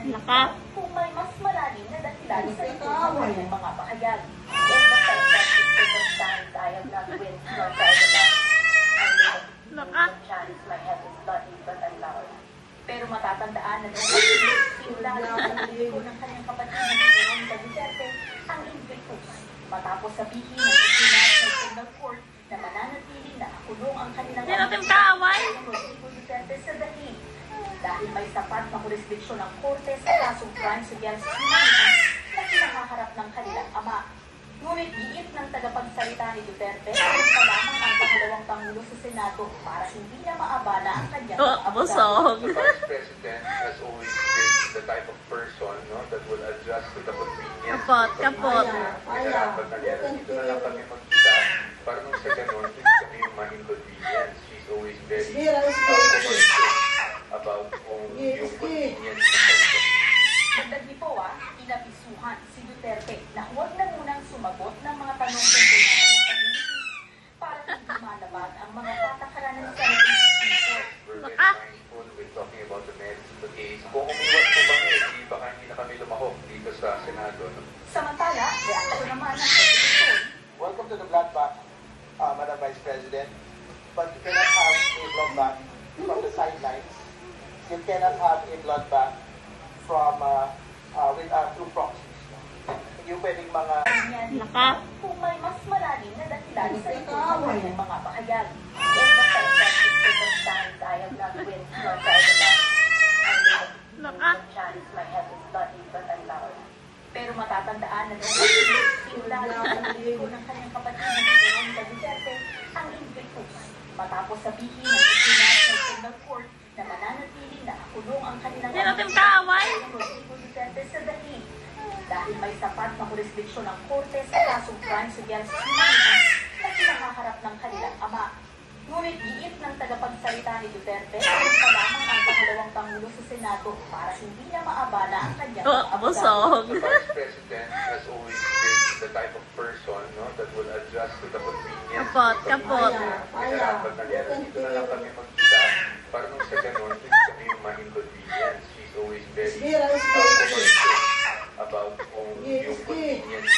Lakas. Kung may mas malalim na dahilan sa ito sa kanyang mga pahayag. And the fact that it's the first time I have not been nor tried about. Lakas. Chance, my head is bloody but I'm loud. Pero matatandaan na simula sa ko ng kanyang kapatid na si Veronica Duterte ang invictus matapos sabihin ng National Court na mananatili na kulong ang kanilang Hindi natin kaaway. Rodrigo Duterte sa dahil dahil may sapat na jurisdiksyon ng korte sa kasong crimes against humanity na kinakaharap ng kanilang ama. Ngunit giit ng tagapagsalita ni Duterte kung pa lamang ang pangalawang pangulo sa Senado para hindi niya maabala ang kanyang Busog. The Vice President has always been the type of person, no, that will adjust to the convenience. Kapot. Kinarapat na yan. Dito na lang kami magkita. Para nung sa ganun, hindi kami yung ma-inconvenience. She's always very commercial about yung convenience ng person. Dagdag ni Poa, inabisuhan si Duterte na huwag na munang sumagot ng mga tanong tungkol sa kanyang community para hindi malabag ang mga patakaran ng Senate Speaker. We're very mindful with talking about the merits of the case. Kung umiwas po kami, baka hindi na kami lumahok dito sa Senado. No? Samantala, reaksyon naman ng Presidente. Welcome to the bloodbath, Madam Vice President. But you cannot have a bloodbath from the sidelines. You cannot have a bloodbath from through proxies. Hindi yung pwedeng mga... Lakas. Kung may mas malalim na dahilan sa ito sa kanyang mga pahayag. And the fact that it's the first time I have not been nor tried about. Lakas. Chance, my head is bloody but I'm loud. Pero matatandaan na simula sa ko ng kanyang kapatid na si Veronica Duterte ang invictus matapos sabihin ng National Court na mananatili na kulong ang kanilang Hindi natin kaaway. Rodrigo Duterte sa dahil dahil may sapat na jurisdiksyon ng korte sa kasong crimes against humanity na kinakaharap ng kanilang ama. Ngunit giit ng tagapagsalita ni Duterte kung pa lamang ang pangalawang pangulo sa Senado para hindi niya maabala ang kanyang Busog. The Vice President has always been the type of person, no, that will adjust to the convenience. Kapot. Kinarapat na yan. Dito na lang kami magkita. Para nung sa ganun, hindi kami yung ma-inconvenience. She's always very commercial about yung convenience